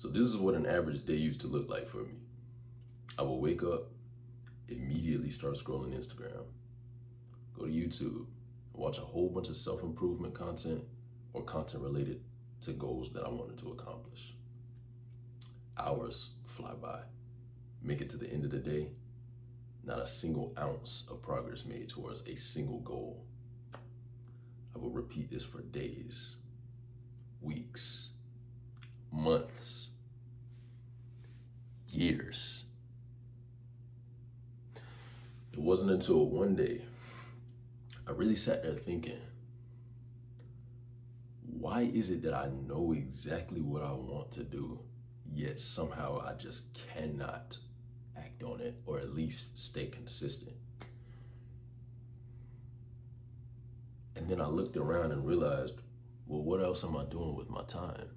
So this is what an average day used to look like for me. I will wake up, immediately start scrolling Instagram, go to YouTube, watch a whole bunch of self-improvement content or content related to goals that I wanted to accomplish. Hours fly by. Make it to the end of the day, not a single ounce of progress made towards a single goal. I will repeat this for days, weeks, months, years. It wasn't until one day I really sat there thinking, why is it that I know exactly what I want to do, yet somehow I just cannot act on it, or at least stay consistent? And then I looked around and realized, well, what else am I doing with my time?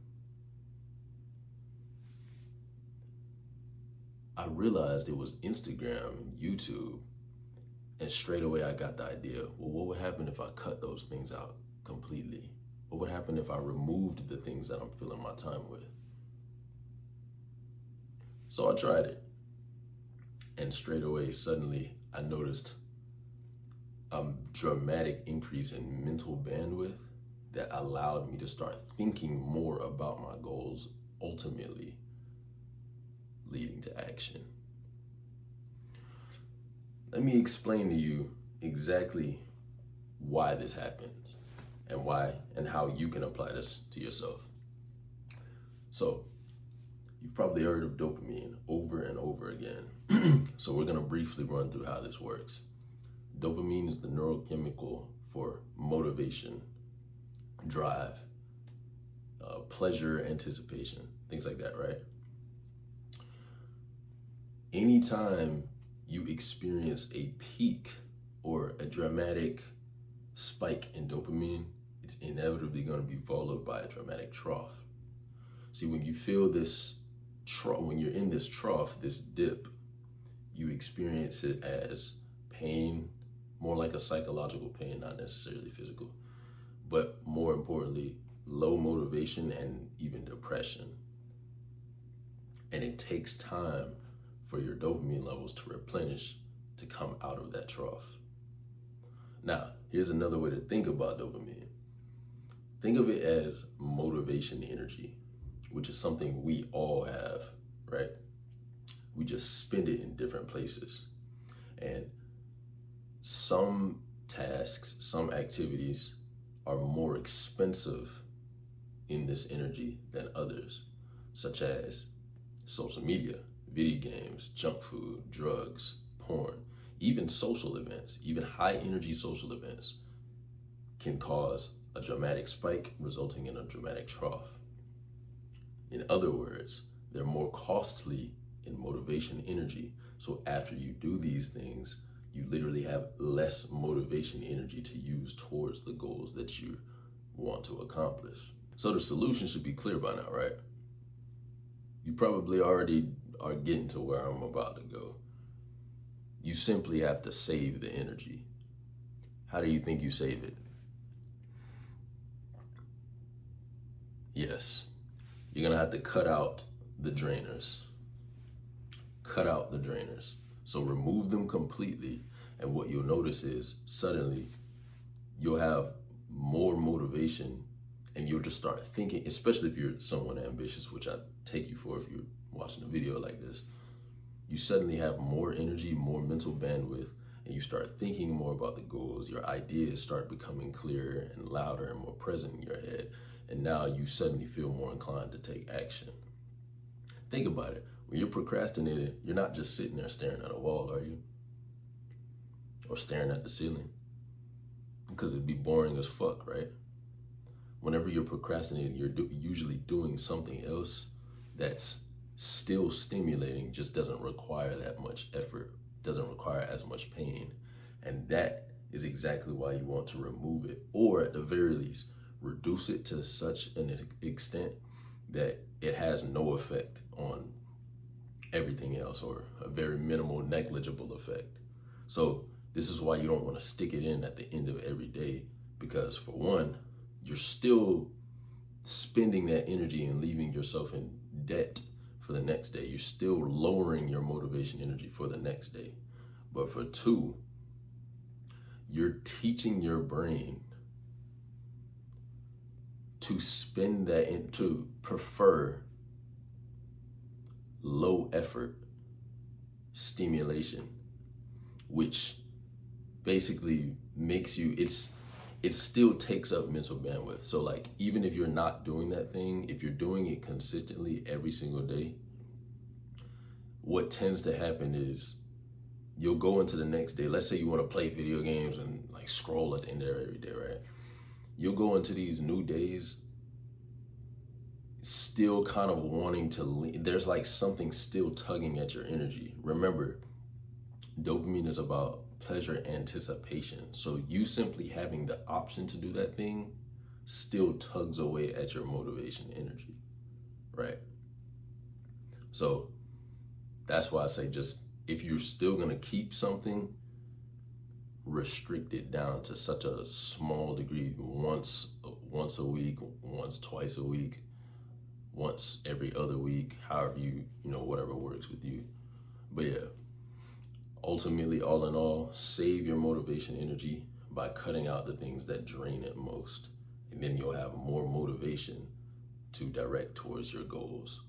I realized it was Instagram and YouTube, and straight away I got the idea, well, what would happen if I cut those things out completely? What would happen if I removed the things that I'm filling my time with? So I tried it. And straight away, suddenly, I noticed a dramatic increase in mental bandwidth that allowed me to start thinking more about my goals, ultimately leading to action. Let me explain to you exactly why this happens and why and how you can apply this to yourself. So, you've probably heard of dopamine over and over again. So we're gonna briefly run through how this works. Dopamine is the neurochemical for motivation, drive, pleasure, anticipation, things like that, right? Anytime you experience a peak or a dramatic spike in dopamine, it's inevitably going to be followed by a dramatic trough. See, when you feel this trough, when you're in this trough, this dip, you experience it as pain, more like a psychological pain, not necessarily physical, but more importantly, low motivation and even depression. And it takes time for your dopamine levels to replenish to come out of that trough. Now, here's another way to think about dopamine. Think of it as motivation energy, which is something we all have, right? We just spend it in different places. And some tasks, some activities are more expensive in this energy than others, such as social media, video games, junk food, drugs, porn, even social events, even high energy social events can cause a dramatic spike resulting in a dramatic trough. In other words, they're more costly in motivation energy. So after you do these things, you literally have less motivation energy to use towards the goals that you want to accomplish. So the solution should be clear by now, right? You probably already are getting to where I'm about to go. You simply have to save the energy. How do you think you save it? Yes, you're gonna have to cut out the drainers. Cut out the drainers. So remove them completely, and what you'll notice is suddenly you'll have more motivation, and you'll just start thinking, especially if you're someone ambitious, which I take you for if you're watching a video like this. You suddenly have more energy, more mental bandwidth, and you start thinking more about the goals. Your ideas start becoming clearer and louder and more present in your head. And now you suddenly feel more inclined to take action. Think about it. When you're procrastinating, you're not just sitting there staring at a wall, are you? Or staring at the ceiling? Because it'd be boring as fuck, right? Whenever you're procrastinating, you're usually doing something else that's still stimulating, just doesn't require that much effort, doesn't require as much pain. And that is exactly why you want to remove it, or at the very least, reduce it to such an extent that it has no effect on everything else, or a very minimal, negligible effect. So this is why you don't want to stick it in at the end of every day, because for one, you're still spending that energy and leaving yourself in debt for the next day. You're still lowering your motivation energy for the next day. But for 2, you're teaching your brain to spend that to prefer low effort stimulation, which basically makes you, it still takes up mental bandwidth. So like, even if you're not doing that thing, if you're doing it consistently every single day, what tends to happen is you'll go into the next day. Let's say you want to play video games and like scroll at the end of every day, right? You'll go into these new days still kind of wanting to there's like something still tugging at your energy. Remember, dopamine is about pleasure anticipation. So you simply having the option to do that thing still tugs away at your motivation energy, right? So that's why I say, just if you're still gonna keep something, restrict it down to such a small degree. Once a week, once, twice a week, once every other week, however you whatever works with you. But yeah, ultimately, all in all, save your motivation energy by cutting out the things that drain it most, and then you'll have more motivation to direct towards your goals.